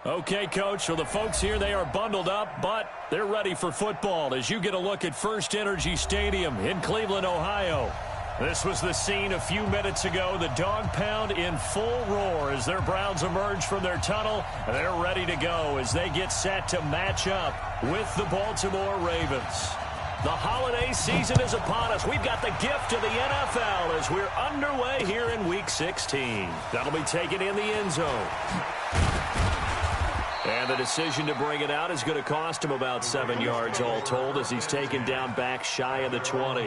Okay, Coach, so the folks here, they are bundled up, but they're ready for football as you get a look at First Energy Stadium in Cleveland, Ohio. This was the scene a few minutes ago. The dog pound in full roar as their Browns emerge from their tunnel. They're ready to go as they get set to match up with the Baltimore Ravens. The holiday season is upon us. We've got the gift of the NFL as we're underway here in Week 16. That'll be taken in the end zone. And the decision to bring it out is going to cost him about 7 yards all told as he's taken down back shy of the 20.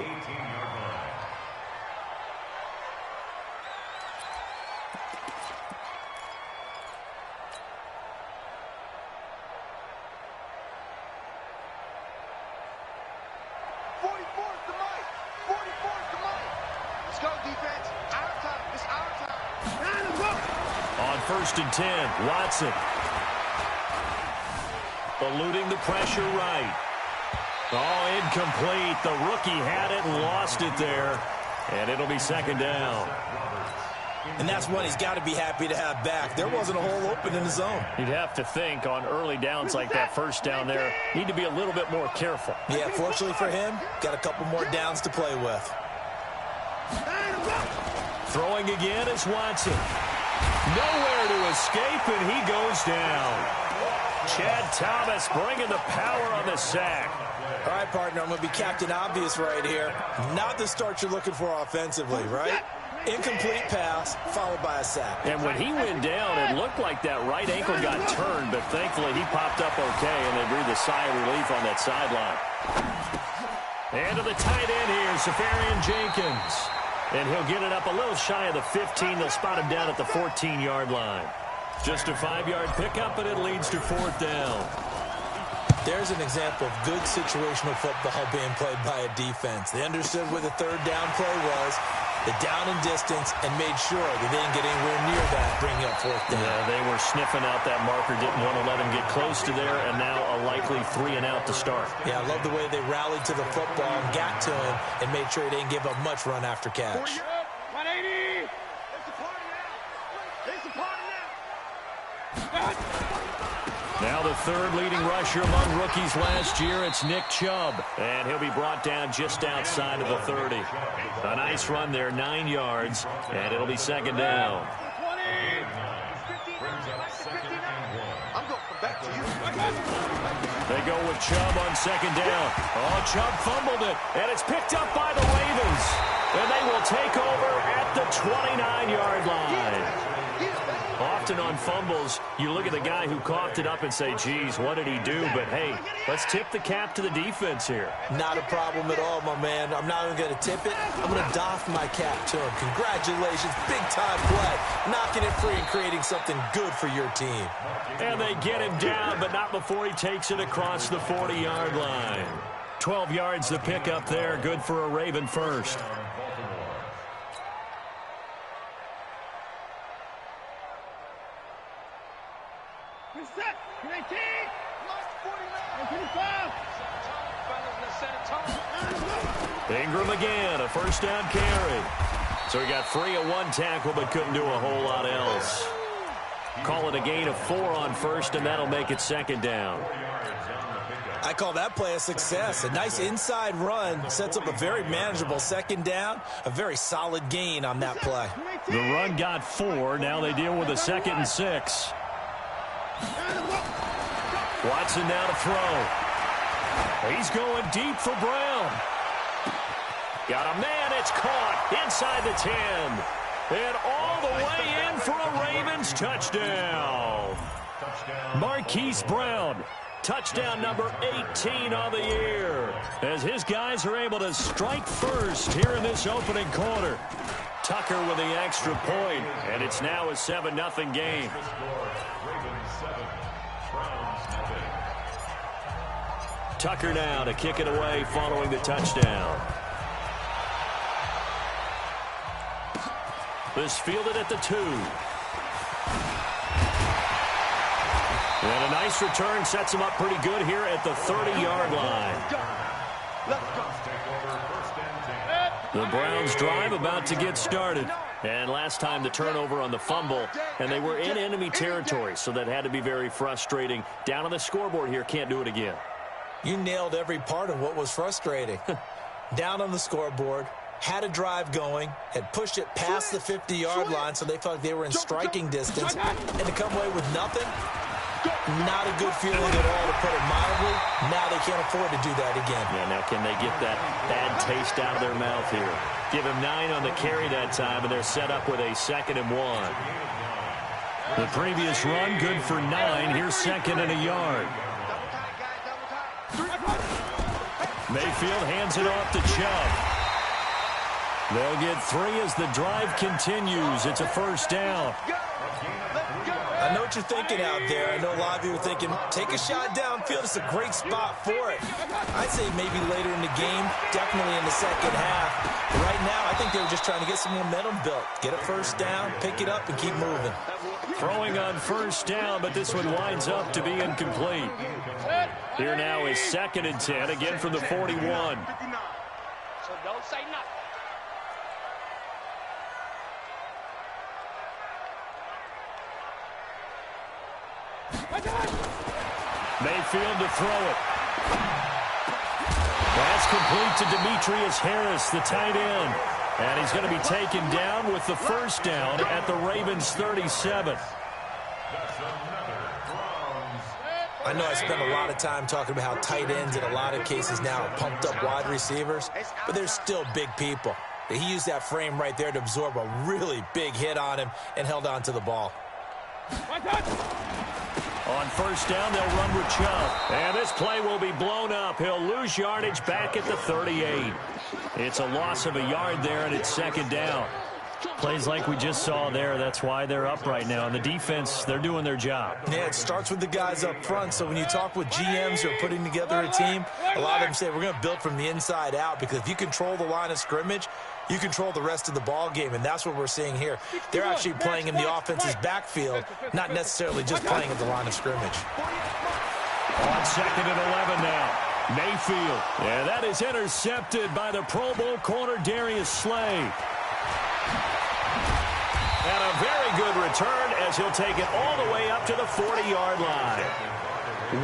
On 1st and 10, Watson. Eluding the pressure right. Oh, incomplete. The rookie had it and lost it there. And it'll be second down. And that's one he's got to be happy to have back. There wasn't a hole open in the zone. You'd have to think on early downs like that first down there, need to be a little bit more careful. Yeah, fortunately for him, got a couple more downs to play with. Throwing again is Watson. Nowhere to escape, and he goes down. Chad Thomas bringing the power on the sack. All right, partner, I'm going to be Captain Obvious right here. Not the start you're looking for offensively, right? Incomplete pass, followed by a sack. And when he went down, it looked like that right ankle got turned, but thankfully he popped up okay, and they breathed a sigh of relief on that sideline. And to the tight end here, Safarian Jenkins. And he'll get it up a little shy of the 15. They'll spot him down at the 14-yard line. Just a 5-yard pickup, and it leads to 4th down. There's an example of good situational football being played by a defense. They understood where the 3rd down play was, the down and distance, and made sure they didn't get anywhere near that, bringing up 4th down. Yeah, they were sniffing out that marker, didn't want to let him get close to there, and now a likely 3 and out to start. Yeah, I love the way they rallied to the football and got to him and made sure he didn't give up much run after catch. 180! It's a party now! It's a party now! Now the 3rd leading rusher among rookies last year, it's Nick Chubb. And he'll be brought down just outside of the 30. A nice run there, 9 yards, and it'll be 2nd down. They go with Chubb on 2nd down. Oh, Chubb fumbled it, and it's picked up by the Ravens. And they will take over at the 29-yard line. Often on fumbles, you look at the guy who coughed it up and say, geez, what did he do? But, hey, let's tip the cap to the defense here. Not a problem at all, my man. I'm not even going to tip it. I'm going to doff my cap to him. Congratulations, big-time play. Knocking it free and creating something good for your team. And they get him down, but not before he takes it across the 40-yard line. 12 yards to pick up there. Good for a Raven first. Ingram again, a 1st down carry. So he got free of 1 tackle, but couldn't do a whole lot else. Call it a gain of 4 on 1st, and that'll make it 2nd down. I call that play a success. A nice inside run sets up a very manageable 2nd down. A very solid gain on that play. The run got 4. Now they deal with a 2nd and 6. Watson now to throw. He's going deep for Brown. Got a man, it's caught inside the 10. And all the way in for a Ravens touchdown. Marquise Brown, touchdown number 18 on the year. As his guys are able to strike first here in this opening quarter. Tucker with the extra point, and it's now a 7-0 game. Tucker now to kick it away following the touchdown. This fielded at the 2. And a nice return sets him up pretty good here at the 30-yard line. The Browns drive about to get started. And last time the turnover on the fumble, and they were in enemy territory, so that had to be very frustrating. Down on the scoreboard here, can't do it again. You nailed every part of what was frustrating. Down on the scoreboard, had a drive going, had pushed it past the 50-yard line, so they felt like they were in striking distance, and to come away with nothing, not a good feeling at all, to put it mildly. Now they can't afford to do that again. Yeah, now can they get that bad taste out of their mouth here? Give him 9 on the carry that time, and they're set up with a 2nd and 1. The previous run, good for 9. Here's 2nd and a yard. Mayfield hands it off to Chubb. They'll get 3 as the drive continues. It's a 1st down. I know what you're thinking out there. I know a lot of you are thinking, take a shot downfield. It's a great spot for it. I'd say maybe later in the game, definitely in the second half. But right now, I think they were just trying to get some momentum built. Get a 1st down, pick it up, and keep moving. Throwing on 1st down, but this one winds up to be incomplete. Here now is 2nd and 10, again from the 41. So don't say nothing. Mayfield to throw it. That's complete to Demetrius Harris, the tight end. And he's going to be taken down with the 1st down at the Ravens' 37. I know I spent a lot of time talking about how tight ends in a lot of cases now are pumped up wide receivers, but they're still big people. He used that frame right there to absorb a really big hit on him and held on to the ball. On 1st down, they'll run with Chubb. And this play will be blown up. He'll lose yardage back at the 38. It's a loss of a yard there, and it's 2nd down. Plays like we just saw there. That's why they're up right now. And the defense, they're doing their job. Yeah, it starts with the guys up front. So when you talk with GMs who are putting together a team, a lot of them say we're going to build from the inside out, because if you control the line of scrimmage, you control the rest of the ball game, and that's what we're seeing here. They're actually playing in the offense's backfield, not necessarily just playing at the line of scrimmage. On 2nd and 11 now. Mayfield. Yeah, that is intercepted by the Pro Bowl corner Darius Slay. And a very good return as he'll take it all the way up to the 40-yard line.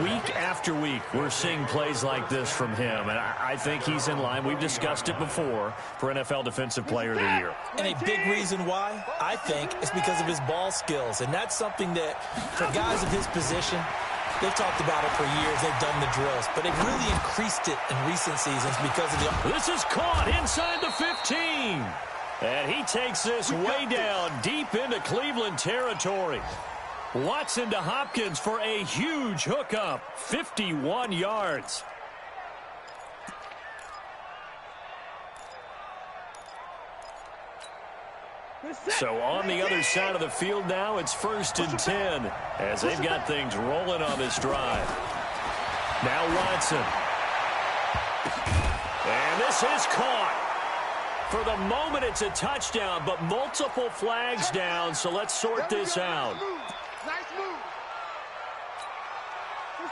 Week after week, we're seeing plays like this from him, and I think he's in line. We've discussed it before for NFL Defensive Player of the Year. And a big reason why, I think, is because of his ball skills. And that's something that, for guys of his position, they've talked about it for years. They've done the drills. But they've really increased it in recent seasons because of the... This is caught inside the 15. And he takes this way down deep into Cleveland territory. Watson to Hopkins for a huge hookup, 51 yards. So on the other side of the field now, it's 1st and 10 as they've got things rolling on this drive. Now Watson. And this is caught. For the moment, it's a touchdown, but multiple flags down, so let's sort this out.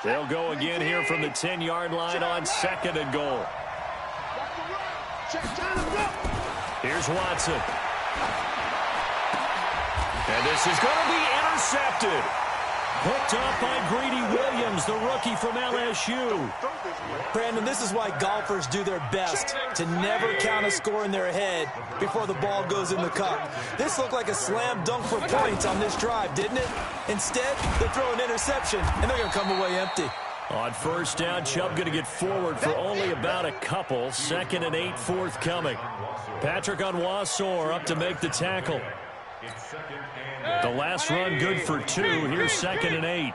They'll go again here from the 10-yard line on 2nd and goal. Here's Watson. And this is going to be intercepted. Hooked up by Greedy Williams, the rookie from LSU. Brandon, this is why golfers do their best to never count a score in their head before the ball goes in the cup. This looked like a slam dunk for points on this drive, didn't it? Instead, they throw an interception, and they're going to come away empty. On 1st down, Chubb going to get forward for only about a couple. 2nd and 8 forthcoming. Patrick Onwuasor up to make the tackle. The last run good for 2. Here's 2nd and 8.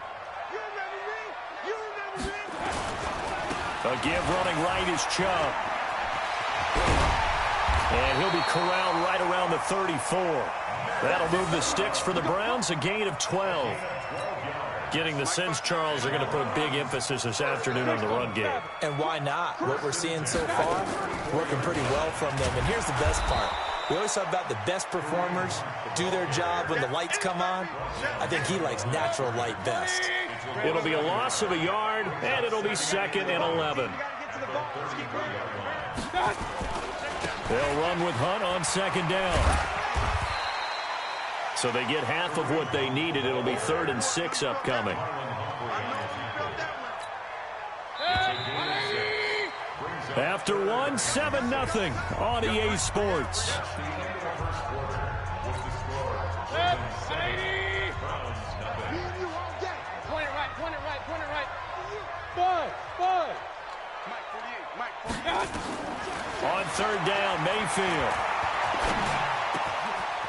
A give running right is Chubb. And he'll be corralled right around the 34. That'll move the sticks for the Browns, a gain of 12. Getting the sense, Charles, are going to put a big emphasis this afternoon on the run game. And why not? What we're seeing so far, working pretty well from them. And here's the best part. We always talk about the best performers do their job when the lights come on. I think he likes natural light best. It'll be a loss of a yard, and it'll be 2nd and 11. They'll run with Hunt on 2nd down. So they get half of what they needed. It'll be 3rd and 6 upcoming. After 7-0 on EA Sports. On 3rd down, Mayfield.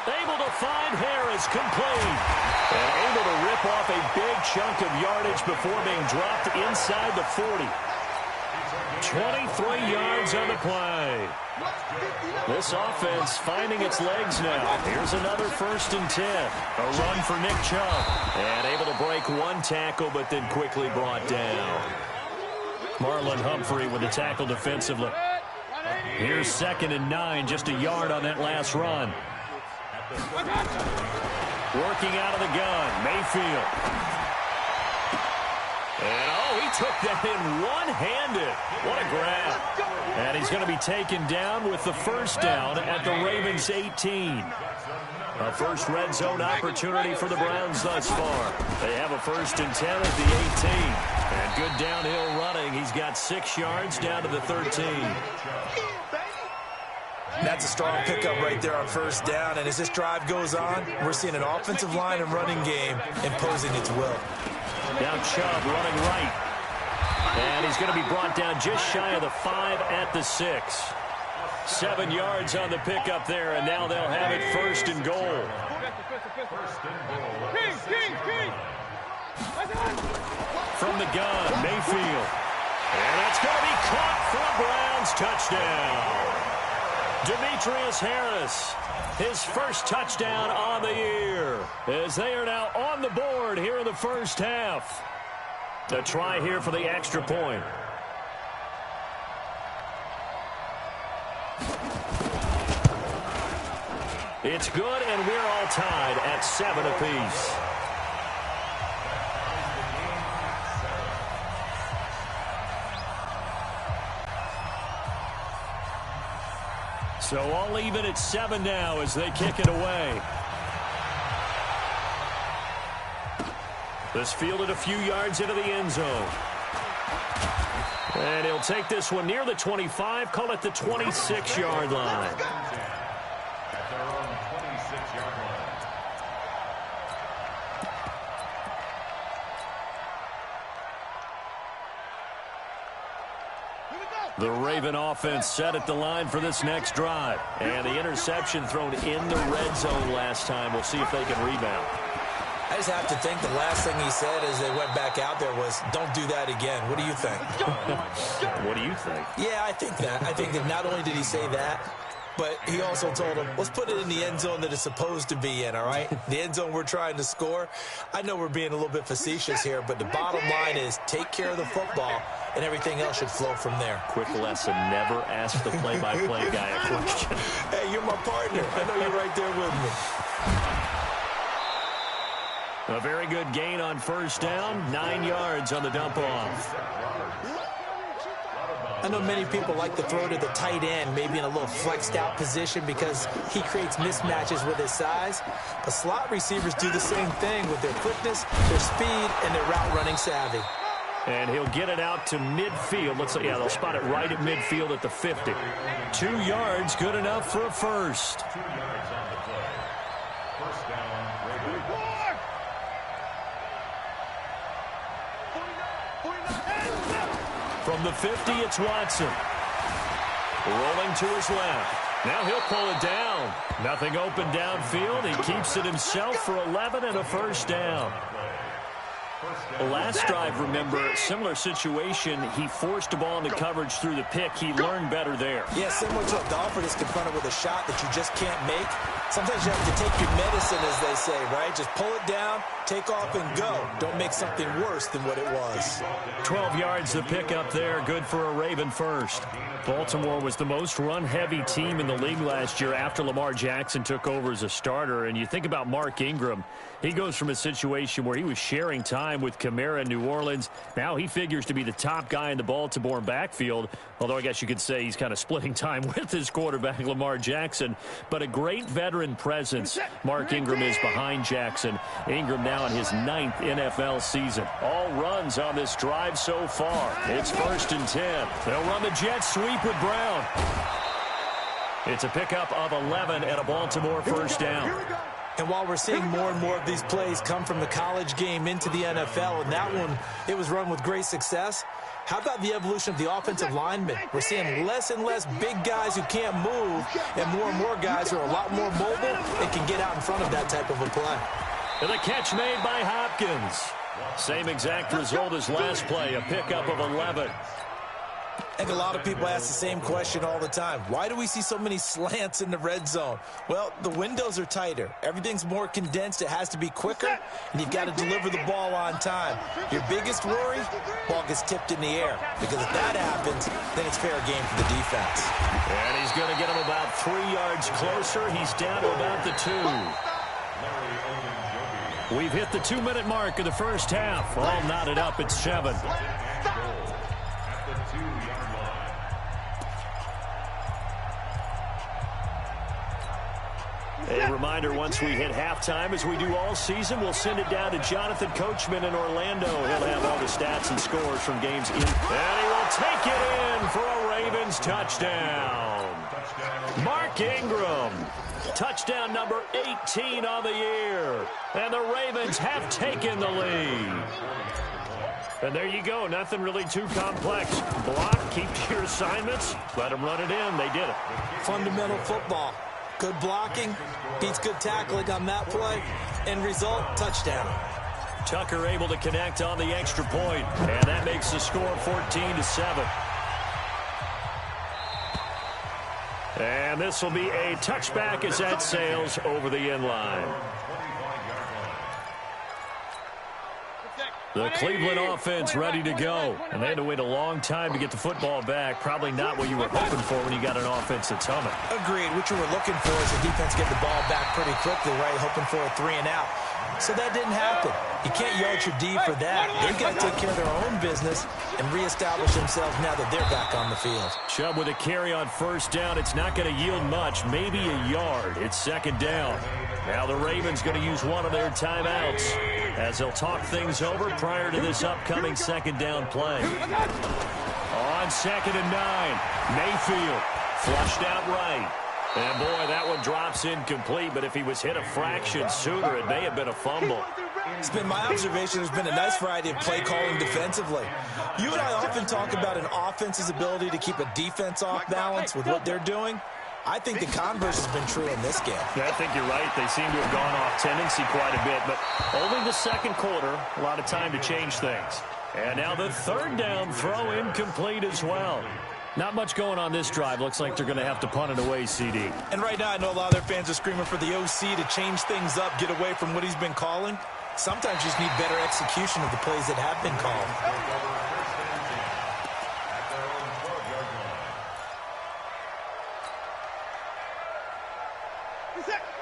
Able to find Harris, complete. And able to rip off a big chunk of yardage before being dropped inside the 40. 23 yards on the play. This offense finding its legs now. Here's another 1st and 10. A run for Nick Chubb. And able to break one tackle, but then quickly brought down. Marlon Humphrey with the tackle defensively. Here's 2nd and 9, just a yard on that last run. Working out of the gun, Mayfield. And, he took that in one-handed. What a grab. And he's going to be taken down with the 1st down at the Ravens' 18. A first red zone opportunity for the Browns thus far. They have a 1st and 10 at the 18. And good downhill running. He's got 6 yards down to the 13. That's a strong pickup right there on 1st down. And as this drive goes on, we're seeing an offensive line and running game imposing its will. Now Chubb running right. And he's going to be brought down just shy of the 5 at the 6. 7 yards on the pickup there, and now they'll have it 1st and goal. From the gun, Mayfield. And that's going to be caught for a Browns touchdown. Demetrius Harris, his first touchdown on the year, as they are now on the board here in the 1st half. A try here for the extra point. It's good, and we're all tied at 7 apiece. So all even at 7 now as they kick it away. This fielded a few yards into the end zone. And he'll take this one near the 25, call it the 26-yard line. The Raven offense set at the line for this next drive. And the interception thrown in the red zone last time. We'll see if they can rebound. I just have to think the last thing he said as they went back out there was, don't do that again. What do you think? What do you think? Yeah, I think that. I think that not only did he say that, but he also told him, let's put it in the end zone that it's supposed to be in, all right? The end zone we're trying to score. I know we're being a little bit facetious here, but the bottom line is take care of the football, and everything else should flow from there. Quick lesson, never ask the play-by-play guy a question. Hey, you're my partner. I know you're right there with me. A very good gain on 1st down, 9 yards on the dump-off. I know many people like to throw to the tight end, maybe in a little flexed-out position because he creates mismatches with his size. But slot receivers do the same thing with their quickness, their speed, and their route-running savvy. And he'll get it out to midfield. Let's say, yeah, they'll spot it right at midfield at the 50. 2 yards, good enough for a first. From the 50, it's Watson. Rolling to his left. Now he'll pull it down. Nothing open downfield. He keeps it himself for 11 and a 1st down. Last drive, remember, similar situation. He forced the ball into coverage through the pick. He learned better there. Yeah, similar to a golfer that's confronted with a shot that you just can't make. Sometimes you have to take your medicine, as they say, right? Just pull it down, take off, and go. Don't make something worse than what it was. 12 yards the pick up there. Good for a Raven first. Baltimore was the most run-heavy team in the league last year after Lamar Jackson took over as a starter. And you think about Mark Ingram. He goes from a situation where he was sharing time time with Kamara in New Orleans. Now he figures to be the top guy in the Baltimore backfield, although I guess you could say he's kind of splitting time with his quarterback, Lamar Jackson. But a great veteran presence. Mark Ingram is behind Jackson. Ingram now in his 9th NFL season. All runs on this drive so far. It's 1st and 10. They'll run the jet sweep with Brown. It's a pickup of 11 and a Baltimore first down. And while we're seeing more and more of these plays come from the college game into the NFL, and that one, it was run with great success, how about the evolution of the offensive linemen? We're seeing less and less big guys who can't move, and more guys who are a lot more mobile and can get out in front of that type of a play. And the catch made by Hopkins. Same exact result as last play, a pickup of 11. I think a lot of people ask the same question all the time. Why do we see so many slants in the red zone? Well, the windows are tighter. Everything's more condensed. It has to be quicker, and you've got to deliver the ball on time. Your biggest worry, ball gets tipped in the air. Because if that happens, then it's fair game for the defense. And he's going to get him about 3 yards closer. He's down to about the 2. We've hit the 2-minute mark of the first half. All knotted up at 7. A reminder, once we hit halftime, as we do all season, we'll send it down to Jonathan Coachman in Orlando. He'll have all the stats and scores from games in. And he will take it in for a Ravens touchdown. Mark Ingram, touchdown number 18 on the year. And the Ravens have taken the lead. And there you go. Nothing really too complex. Block, keep to your assignments, let them run it in. They did it. Fundamental football. Good blocking, beats good tackling on that play, end result, touchdown. Tucker able to connect on the extra point, and that makes the score 14-7. And this will be a touchback as that sails over the end line. The Cleveland offense ready to go. And they had to wait a long time to get the football back. Probably not what you were hoping for when you got an offense that's humming. Agreed. What you were looking for is the defense get the ball back pretty quickly, right? Hoping for a 3 and out. So that didn't happen. You can't yell at your D for that. They've got to take care of their own business and reestablish themselves now that they're back on the field. Chubb with a carry on first down. It's not going to yield much, maybe a yard. It's 2nd down. Now the Ravens going to use one of their timeouts as they'll talk things over prior to this upcoming 2nd down play. On 2nd and 9, Mayfield flushed out right. And, boy, that one drops incomplete, but if he was hit a fraction sooner, it may have been a fumble. It's been my observation there's been a nice variety of play calling defensively. You and I often talk about an offense's ability to keep a defense off balance with what they're doing. I think the converse has been true in this game. Yeah, I think you're right. They seem to have gone off tendency quite a bit, but only the 2nd quarter, a lot of time to change things. And now the 3rd down throw incomplete as well. Not much going on this drive. Looks like they're going to have to punt it away, CD. And right now I know a lot of their fans are screaming for the OC to change things up, get away from what he's been calling. Sometimes you just need better execution of the plays that have been called.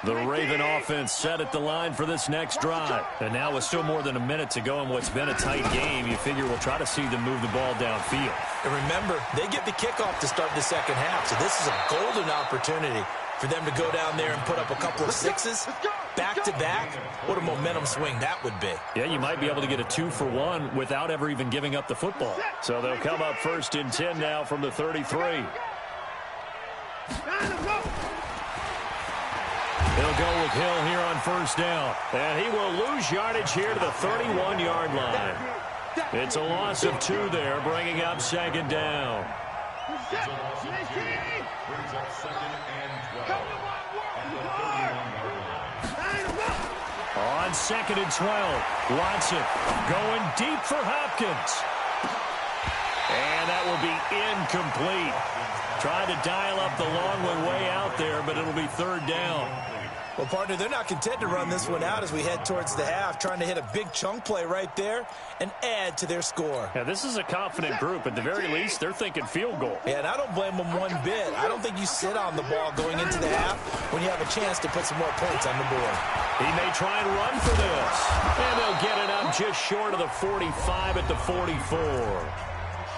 The Raven offense set at the line for this next drive. And now with still more than a minute to go in what's been a tight game, you figure we'll try to see them move the ball downfield. And remember, they get the kickoff to start the 2nd half, so this is a golden opportunity for them to go down there and put up a couple of 6s back-to-back. What a momentum swing that would be. Yeah, you might be able to get a 2-for-1 without ever even giving up the football. So they'll come up 1st and 10 now from the 33. He'll go with Hill here on 1st down. And he will lose yardage here to the 31-yard line. It's a loss of 2 there, bringing up 2nd down. On 2nd and 12, Watson going deep for Hopkins. And that will be incomplete. Tried to dial up the long one way out there, but it'll be 3rd down. Well, partner, they're not content to run this one out as we head towards the half, trying to hit a big chunk play right there and add to their score. Yeah, this is a confident group. At the very least, they're thinking field goal. Yeah, and I don't blame them one bit. I don't think you sit on the ball going into the half when you have a chance to put some more points on the board. He may try and run for this. And they'll get it up just short of the 45 at the 44.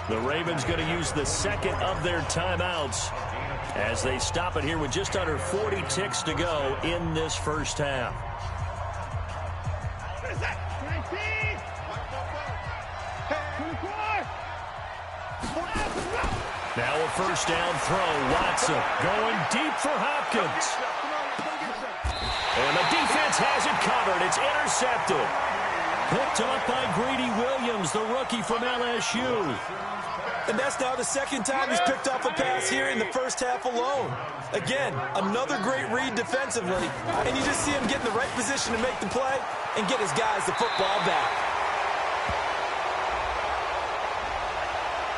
The Ravens going to use the second of their timeouts as they stop it here with just under 40 ticks to go in this first half. Now a first down throw. Watson going deep for Hopkins. And the defense has it covered. It's intercepted. Picked up by Greedy Williams, the rookie from LSU. And that's now the second time he's picked up a pass here in the first half alone. Again, another great read defensively. And you just see him get in the right position to make the play and get his guys the football back.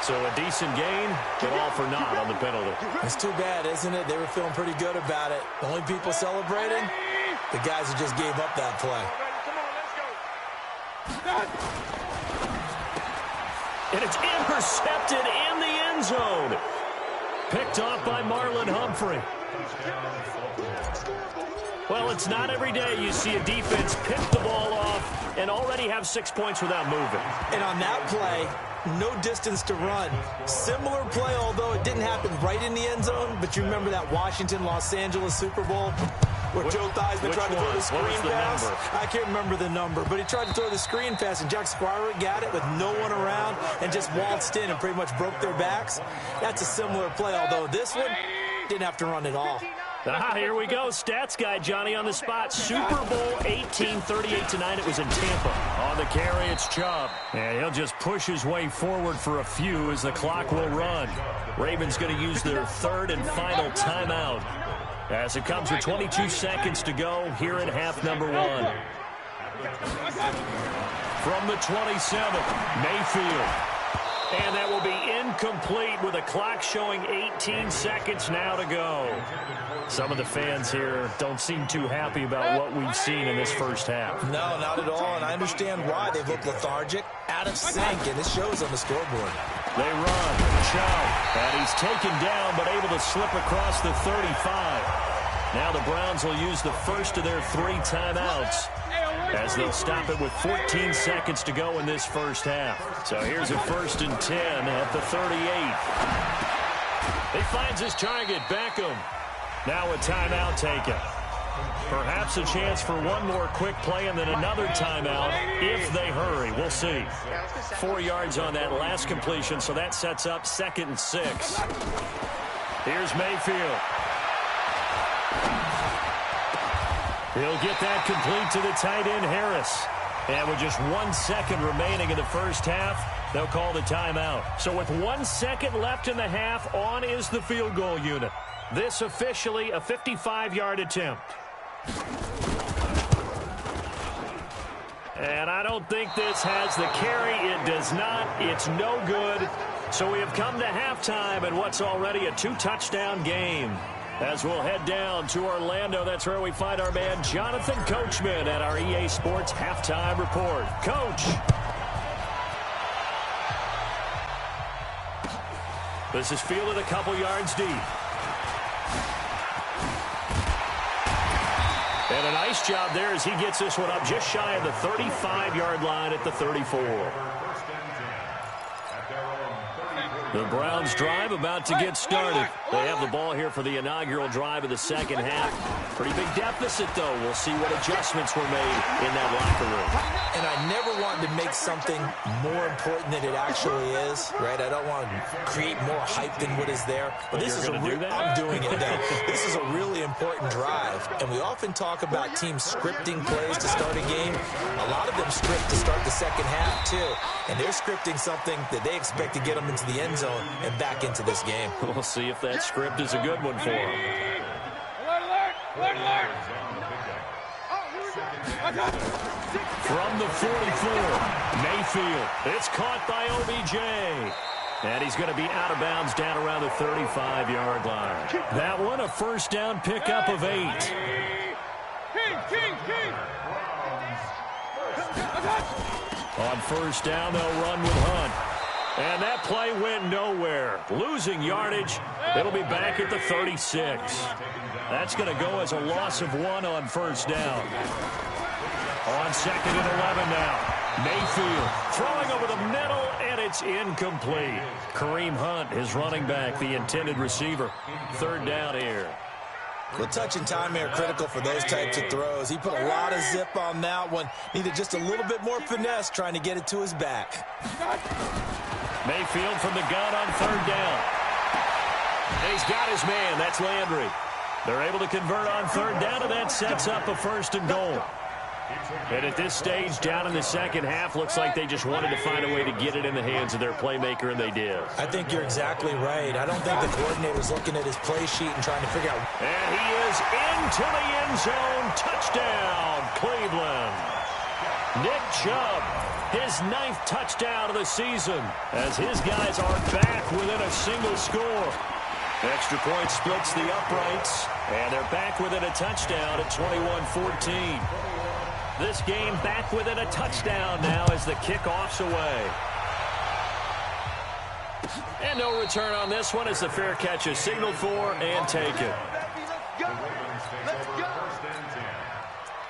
So a decent gain, but all for naught on the penalty. It's too bad, isn't it? They were feeling pretty good about it. The only people celebrating, the guys who just gave up that play. And it's intercepted in the end zone. Picked off by Marlon Humphrey. Well, it's not every day you see a defense pick the ball off and already have 6 points without moving. And on that play, no distance to run. Similar play, although it didn't happen right in the end zone, but you remember that Washington-Los Angeles Super Bowl where Joe Theismann tried to throw the screen pass? I can't remember the number, but he tried to throw the screen pass, and Jack Squire got it with no one around and just waltzed in and pretty much broke their backs. That's a similar play, although this one didn't have to run at all. Here we go. Stats guy Johnny on the spot. Super Bowl 18, 38-9. It was in Tampa. On the carry, it's Chubb. And he'll just push his way forward for a few as the clock will run. Ravens going to use their third and final timeout as it comes with 22 seconds to go here in half number one. From the 27, Mayfield. And that will be incomplete with a clock showing 18 seconds now to go. Some of the fans here don't seem too happy about what we've seen in this first half. No, not at all, and I understand why. They look lethargic, out of sync, and it shows on the scoreboard. They run. Chubb. And he's taken down, but able to slip across the 35. Now the Browns will use the first of their 3 timeouts as they'll stop it with 14 seconds to go in this first half. So here's a 1st and 10 at the 38. He finds his target, Beckham. Now a timeout taken. Perhaps a chance for one more quick play and then another timeout if they hurry. We'll see. 4 yards on that last completion, so that sets up 2nd and 6. Here's Mayfield. He'll get that complete to the tight end, Harris. And with just 1 second remaining in the first half, they'll call the timeout. So with 1 second left in the half, on is the field goal unit. This officially a 55-yard attempt. And I don't think this has the carry. It does not. It's no good. So we have come to halftime in what's already a 2-touchdown game. As we'll head down to Orlando, that's where we find our man Jonathan Coachman at our EA Sports Halftime Report. Coach. This is fielded a couple yards deep. And a nice job there as he gets this one up just shy of the 35-yard line at the 34. The Browns drive about to get started. They have the ball here for the inaugural drive of the second half. Pretty big deficit, though. We'll see what adjustments were made in that locker room. And I never wanted to make something more important than it actually is, right? I don't want to create more hype than what is there. But this is I'm doing it now. This is a really important drive. And we often talk about teams scripting plays to start a game. A lot of them script to start the second half, too. And they're scripting something that they expect to get them into the end zone and back into this game. We'll see if that script is a good one for them. From the 44, Mayfield. It's caught by OBJ. And he's going to be out of bounds down around the 35-yard line. That one, a first down pickup of 8. On first down, they'll run with Hunt. And that play went nowhere. Losing yardage. It'll be back at the 36. That's going to go as a loss of 1 on first down. On second and 11 now. Mayfield throwing over the middle, and it's incomplete. Kareem Hunt, his running back, the intended receiver. Third down here. Well, touch and time here critical for those types of throws. He put a lot of zip on that one. Needed just a little bit more finesse trying to get it to his back. Mayfield from the gun on third down. And he's got his man. That's Landry. They're able to convert on third down, and that sets up a first and goal. And at this stage, down in the second half, looks like they just wanted to find a way to get it in the hands of their playmaker, and they did. I think you're exactly right. I don't think the coordinator's looking at his play sheet and trying to figure out. And he is into the end zone. Touchdown, Cleveland. Nick Chubb, his 9th touchdown of the season, as his guys are back within a single score. Extra point splits the uprights, and they're back within a touchdown at 21-14. This game back within a touchdown now as the kickoff's away. And no return on this one as the fair catch is signaled for and taken. Let's go. Let's go.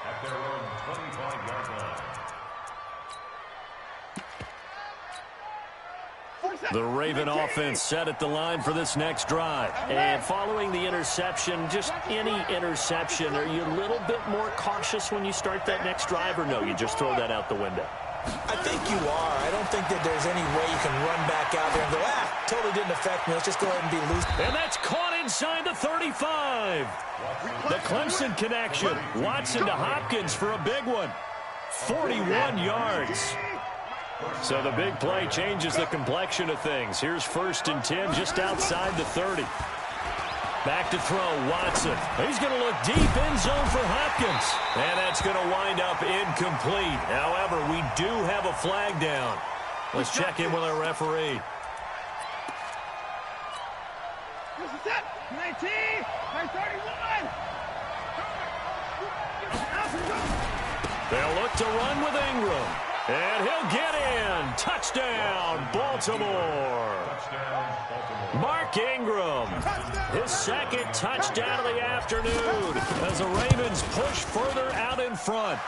At their own 25-yard line. The Raven offense set at the line for this next drive. And following the interception, just any interception, are you a little bit more cautious when you start that next drive, or no, you just throw that out the window? I think you are. I don't think that there's any way you can run back out there and go, totally didn't affect me. Let's just go ahead and be loose. And that's caught inside the 35. The Clemson connection. Watson to Hopkins for a big one. 41 yards. So the big play changes the complexion of things. Here's first and 10 just outside the 30. Back to throw, Watson. He's going to look deep in zone for Hopkins. And that's going to wind up incomplete. However, we do have a flag down. Let's check in with our referee. This is it. 19, 31. They'll look to run with Ingram. And he'll get in. Touchdown, Baltimore. Mark Ingram, his second touchdown of the afternoon as the Ravens push further out in front.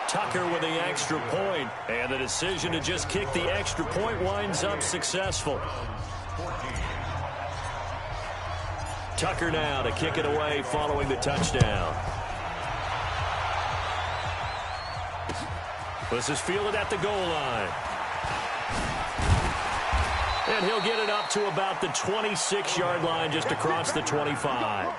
Tucker with the extra point, and the decision to just kick the extra point winds up successful. Tucker now to kick it away following the touchdown. This is fielded at the goal line. And he'll get it up to about the 26-yard line just across the 25.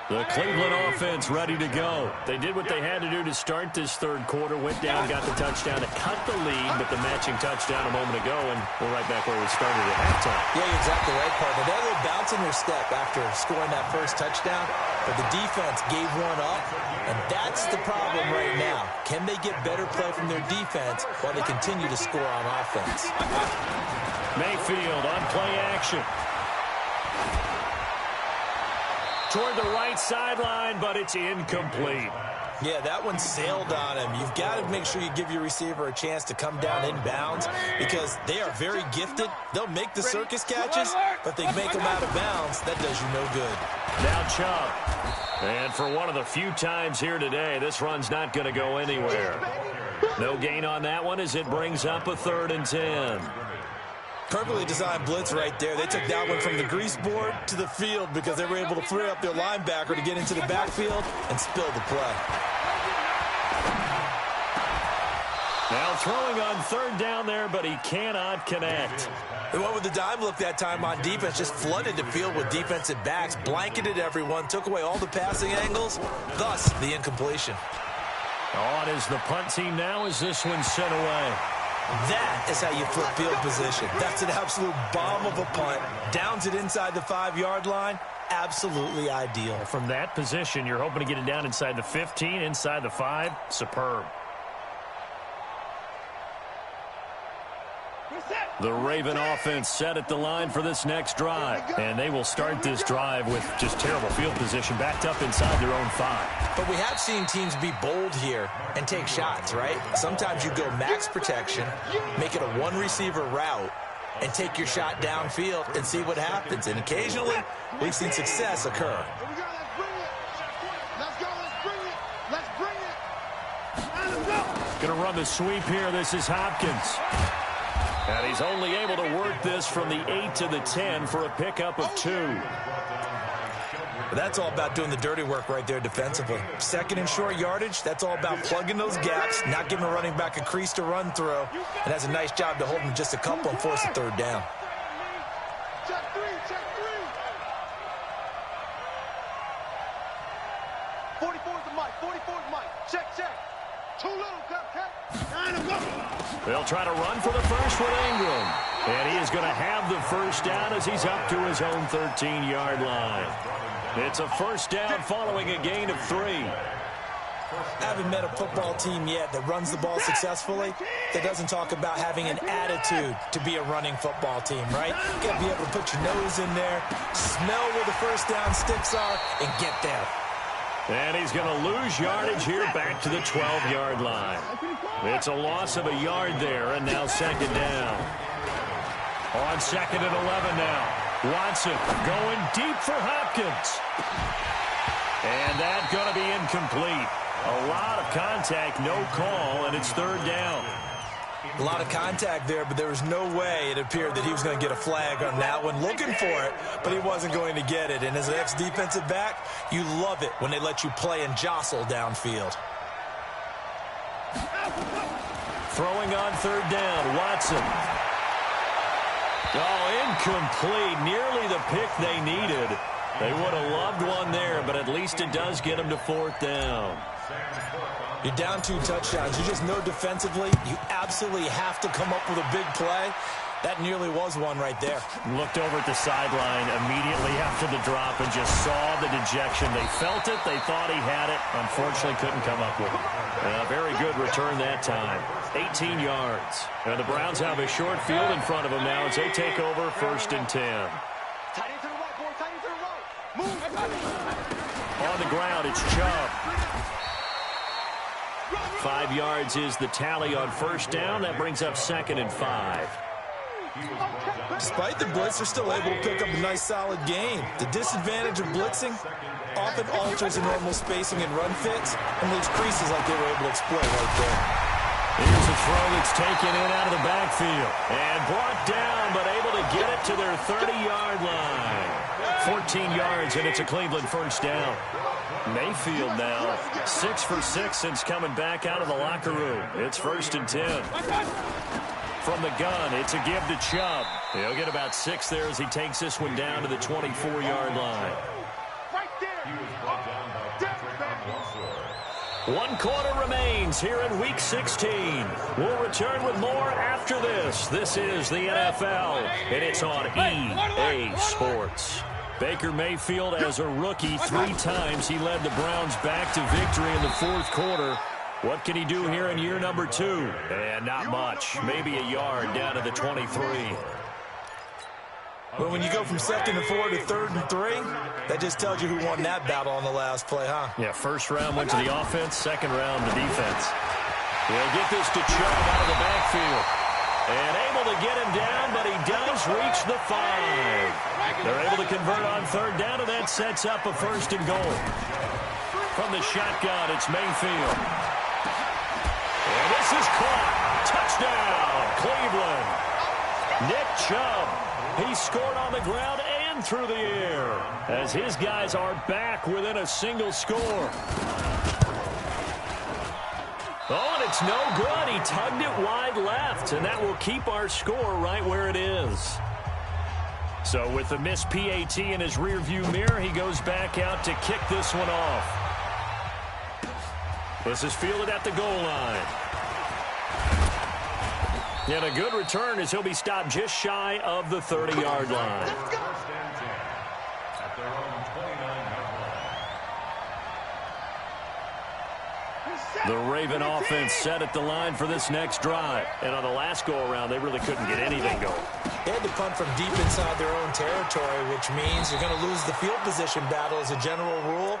The Cleveland offense ready to go. They did what they had to do to start this third quarter. Went down, got the touchdown to cut the lead, but the matching touchdown a moment ago, and we're right back where we started at halftime. Yeah, you're exactly right, partner. They had a little bounce in their step after scoring that first touchdown, but the defense gave one up, and that's the problem right now. Can they get better play from their defense while they continue to score on offense? Mayfield on play action. Toward the right sideline, but it's incomplete. Yeah, that one sailed on him. You've got to make sure you give your receiver a chance to come down inbounds because they are very gifted. They'll make the circus catches, but they make them out of bounds. That does you no good. Now Chubb. And for one of the few times here today, this run's not going to go anywhere. No gain on that one as it brings up a 3rd and 10. Perfectly designed blitz right there. They took that one from the grease board to the field because they were able to free up their linebacker to get into the backfield and spill the play. Now throwing on 3rd down there, but he cannot connect. They went with the dime look that time on defense, just flooded the field with defensive backs, blanketed everyone, took away all the passing angles, thus the incompletion. On is the punt team now as this one's sent away. That is how you flip field position. That's an absolute bomb of a punt. Downs it inside the 5-yard line. Absolutely ideal. From that position, you're hoping to get it down inside the 15, inside the 5. Superb. We're set. The Raven offense set at the line for this next drive. And they will start this drive with just terrible field position, backed up inside their own 5. But we have seen teams be bold here and take shots, right? Sometimes you go max protection, make it a one-receiver route, and take your shot downfield and see what happens. And occasionally, we've seen success occur. Going to run the sweep here. This is Hopkins. And he's only able to work this from the 8 to the 10 for a pickup of 2. But that's all about doing the dirty work right there defensively. Second and short yardage, that's all about plugging those gaps, not giving a running back a crease to run through, and has a nice job to hold him just a couple and force a third down. Check three. 44's the mic. 44's mic. Check. Too little, cut. They'll try to run for the first with Ingram. And he is going to have the first down as he's up to his own 13-yard line. It's a first down following a gain of 3. I haven't met a football team yet that runs the ball successfully that doesn't talk about having an attitude to be a running football team, right? You got to be able to put your nose in there, smell where the first down sticks are, and get there. And he's going to lose yardage here back to the 12-yard line. It's a loss of a yard there, and now second down. On second and 11 now. Watson going deep for Hopkins. And that's going to be incomplete. A lot of contact, no call, and it's third down. A lot of contact there, but there was no way it appeared that he was going to get a flag on that one. Looking for it, but he wasn't going to get it. And as an ex-defensive back, you love it when they let you play and jostle downfield. Throwing on third down, Watson. Oh, incomplete. Nearly the pick they needed. They would have loved one there, but at least it does get them to fourth down. You're down 2 touchdowns. You just know defensively you absolutely have to come up with a big play. That nearly was one right there. Looked over at the sideline immediately after the drop and just saw the dejection. They felt it. They thought he had it. Unfortunately, couldn't come up with it. A very good return that time. 18 yards. And the Browns have a short field in front of them now as they take over first and 10. Tight end to the right, boy. Tight end to the right. Move. On the ground, it's Chubb. 5 yards is the tally on first down. That brings up second and 5. Despite the blitz, they're still able to pick up a nice, solid gain. The disadvantage of blitzing often alters the normal spacing and run fits and leaves creases like they were able to exploit right there. Here's a throw that's taken in out of the backfield. And brought down, but able to get it to their 30-yard line. 14 yards, and it's a Cleveland first down. Mayfield now 6 for 6 since coming back out of the locker room. It's first and 10. From the gun, it's a give to Chubb. He'll get about 6 there as he takes this one down to the 24-yard line. Right there. 1 quarter remains here in Week 16. We'll return with more after this. This is the NFL, and it's on EA Sports. Baker Mayfield, as a rookie, 3 times he led the Browns back to victory in the fourth quarter. What can he do here in year number 2? And not much. Maybe a yard down to the 23. Well, when you go from 2nd and 4 to 3rd and 3, that just tells you who won that battle on the last play, huh? Yeah, first round went to the offense, second round to defense. He'll get this to Chubb out of the backfield. And able to get him down, but he does reach the 5. They're able to convert on third down, and that sets up a first and goal. From the shotgun, it's Mayfield. And this is caught. Touchdown, Cleveland. Nick Chubb. He scored on the ground and through the air as his guys are back within a single score. Oh, and it's no good. He tugged it wide left, and that will keep our score right where it is. So with the missed PAT in his rearview mirror, he goes back out to kick this one off. This is fielded at the goal line. And a good return as he'll be stopped just shy of the 30-yard line. At their own 29-yard line. The Raven offense set at the line for this next drive. And on the last go-around, they really couldn't get anything going. They had to punt from deep inside their own territory, which means you're going to lose the field position battle as a general rule.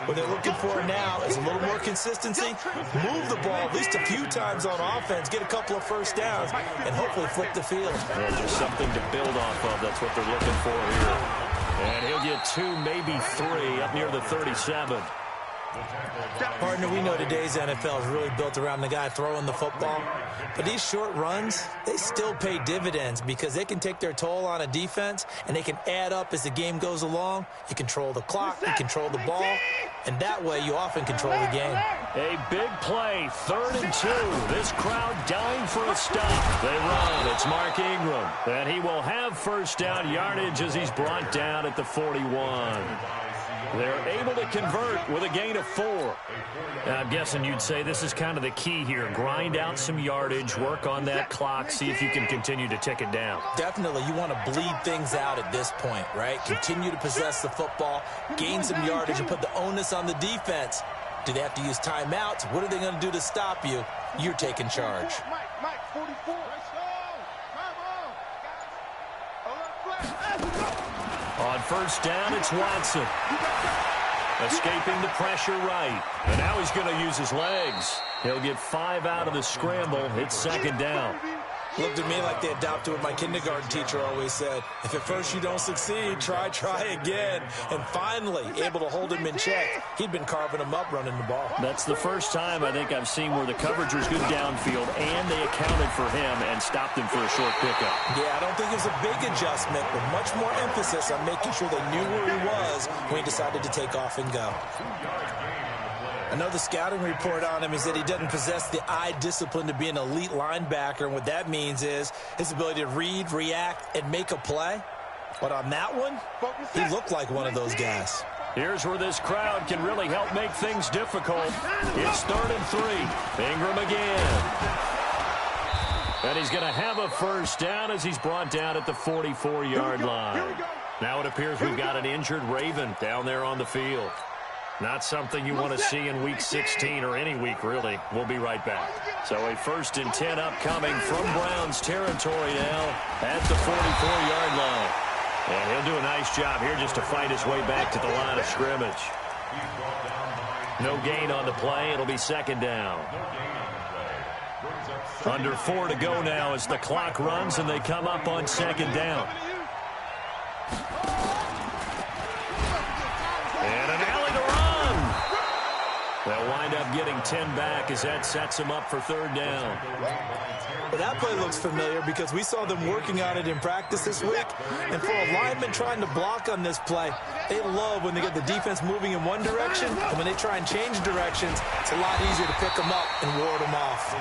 What they're looking for now is a little more consistency, move the ball at least a few times on offense, get a couple of first downs, and hopefully flip the field. Yeah, just something to build off of. That's what they're looking for here. And he'll get 2, maybe 3 up near the 37. Partner, we know today's NFL is really built around the guy throwing the football. But these short runs, they still pay dividends because they can take their toll on a defense, and they can add up as the game goes along. You control the clock, you control the ball, and that way you often control the game. A big play, 3rd and 2. This crowd dying for a stop. They run. It's Mark Ingram. And he will have first down yardage as he's brought down at the 41. They're able to convert with a gain of 4. Now, I'm guessing you'd say this is kind of the key here. Grind out some yardage, work on that clock, see if you can continue to tick it down. Definitely, you want to bleed things out at this point, right? Continue to possess the football, gain some yardage, and put the onus on the defense. Do they have to use timeouts? What are they going to do to stop you? You're taking charge. Mike, 44. On first down, it's Watson. Escaping the pressure right. And now he's going to use his legs. He'll get 5 out of the scramble. It's 2nd down. Looked at me like they adopted what my kindergarten teacher always said. If at first you don't succeed, try again. And finally, able to hold him in check. He'd been carving him up running the ball. That's the first time I think I've seen where the coverage was good downfield and they accounted for him and stopped him for a short pickup. Yeah, I don't think it was a big adjustment, but much more emphasis on making sure they knew where he was when he decided to take off and go. I know the scouting report on him is that he doesn't possess the eye discipline to be an elite linebacker, and what that means is his ability to read, react, and make a play. But on that one, he looked like one of those guys. Here's where this crowd can really help make things difficult. It's 3rd and 3. Ingram again. And he's going to have a first down as he's brought down at the 44-yard line. Now it appears we've got an injured Raven down there on the field. Not something you want to see in Week 16 or any week, really. We'll be right back. So a 1st and 10 upcoming from Browns territory now at the 44-yard line. And he'll do a nice job here just to fight his way back to the line of scrimmage. No gain on the play. It'll be 2nd down. Under 4 to go now as the clock runs and they come up on 2nd down. And an alley to run. They'll wind up getting 10 back as that sets them up for 3rd down. Well, that play looks familiar because we saw them working on it in practice this week. And for a lineman trying to block on this play, they love when they get the defense moving in one direction. And when they try and change directions, it's a lot easier to pick them up and ward them off.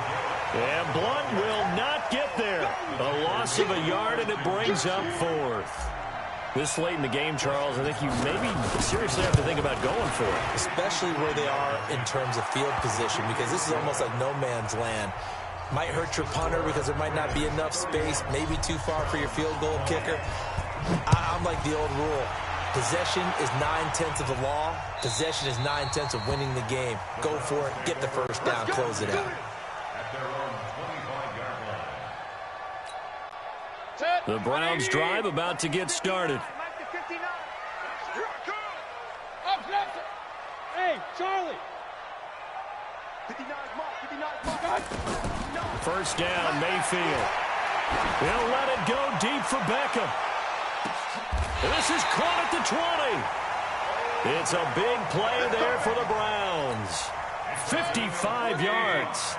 And Blunt will not get there. A loss of a yard, and it brings up 4th. This late in the game, Charles, I think you maybe seriously have to think about going for it. Especially where they are in terms of field position, because this is almost like no man's land. Might hurt your punter because there might not be enough space, maybe too far for your field goal kicker. I'm like the old rule. Possession is 9/10 of the law. Possession is 9/10 of winning the game. Go for it, get the first down, close it out. The Browns drive about to get started. Hey, Charlie. First down, Mayfield. He'll let it go deep for Beckham. This is caught at the 20. It's a big play there for the Browns. 55 yards.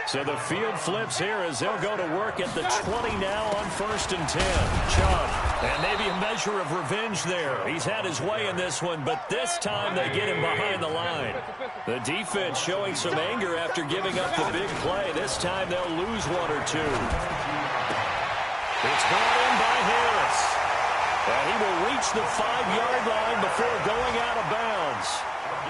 So the field flips here as they'll go to work at the 20 now on 1st and 10. Chubb, and maybe a measure of revenge there. He's had his way in this one, but this time they get him behind the line. The defense showing some anger after giving up the big play. This time they'll lose 1 or 2. It's brought in by Harris. And he will reach the 5-yard line before going out of bounds.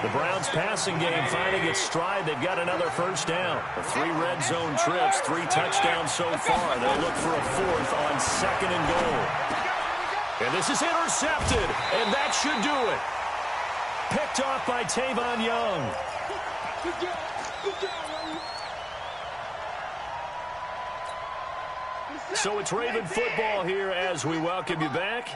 The Browns passing game finding its stride. They've got another first down. 3 red zone trips, 3 touchdowns so far. They'll look for a 4th on 2nd and goal. And this is intercepted, and that should do it. Picked off by Tavon Young. So it's Raven football here as we welcome you back.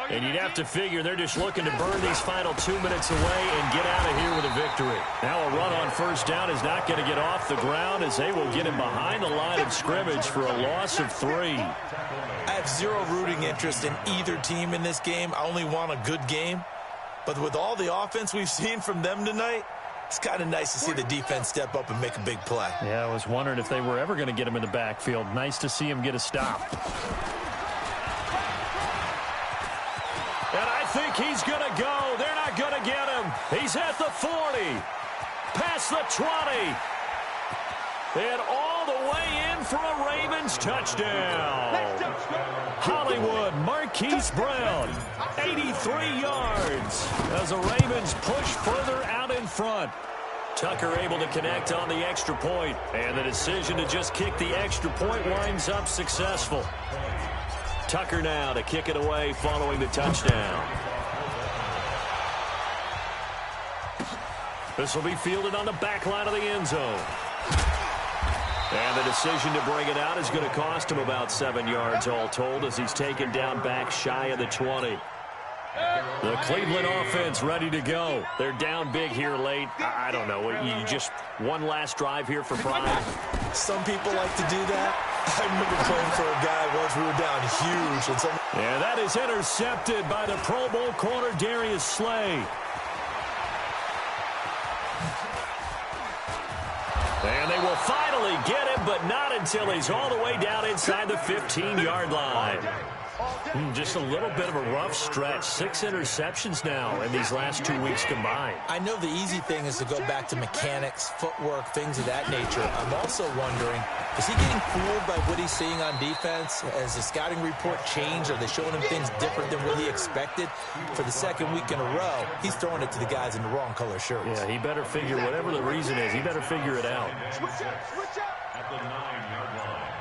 And you'd have to figure they're just looking to burn these final 2 minutes away and get out of here with a victory. Now a run on first down is not going to get off the ground as they will get him behind the line of scrimmage for a loss of 3. I have zero rooting interest in either team in this game. I only want a good game. But with all the offense we've seen from them tonight, it's kind of nice to see the defense step up and make a big play. Yeah, I was wondering if they were ever going to get him in the backfield. Nice to see him get a stop. And I think he's going to go. They're not going to get him. He's at the 40. Past the 20. And all the way in for a Ravens touchdown. Hollywood Marquise Brown, 83 yards as the Ravens push further out in front. Tucker able to connect on the extra point, and the decision to just kick the extra point winds up successful. Tucker now to kick it away following the touchdown. This will be fielded on the back line of the end zone. And the decision to bring it out is going to cost him about 7 yards all told as he's taken down back shy of the 20. The Cleveland offense ready to go. They're down big here late. I don't know. You just one last drive here for pride. Some people like to do that. I remember playing for a guy once we were down huge. And that is intercepted by the Pro Bowl corner Darius Slay. And they will finally get him, but not until he's all the way down inside the 15-yard line. Just a little bit of a rough stretch. 6 interceptions now in these last 2 weeks combined. I know the easy thing is to go back to mechanics, footwork, things of that nature. I'm also wondering, is he getting fooled by what he's seeing on defense? Has the scouting report changed? Are they showing him things different than what he expected? For the second week in a row, he's throwing it to the guys in the wrong color shirts. Yeah, he better figure, whatever the reason is, he better figure it out. Switch up. At the 9-yard line.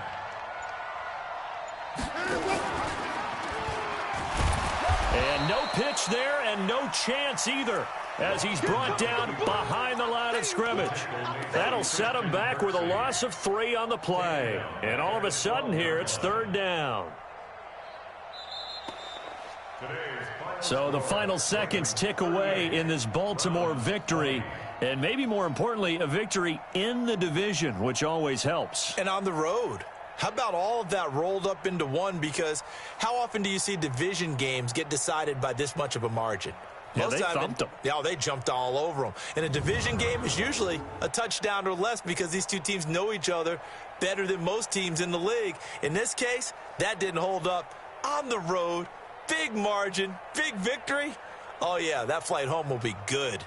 And no pitch there and no chance either as he's brought down behind the line of scrimmage. That'll set him back with a loss of 3 on the play. And all of a sudden here, it's 3rd down. So the final seconds tick away in this Baltimore victory. And maybe more importantly, a victory in the division, which always helps. And on the road. How about all of that rolled up into one? Because how often do you see division games get decided by this much of a margin? Yeah, they thumped them. Yeah, they jumped all over them. And a division game is usually a touchdown or less because these two teams know each other better than most teams in the league. In this case, that didn't hold up. On the road, big margin, big victory. Oh, yeah, that flight home will be good.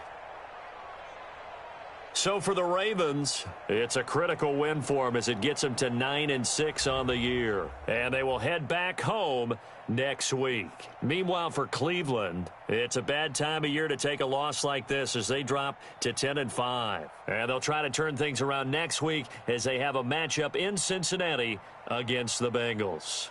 So for the Ravens, it's a critical win for them as it gets them to 9-6 on the year. And they will head back home next week. Meanwhile, for Cleveland, it's a bad time of year to take a loss like this as they drop to 10-5. And they'll try to turn things around next week as they have a matchup in Cincinnati against the Bengals.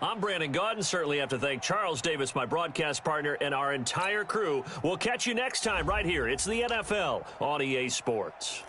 I'm Brandon Gaudin. Certainly have to thank Charles Davis, my broadcast partner, and our entire crew. We'll catch you next time right here. It's the NFL on EA Sports.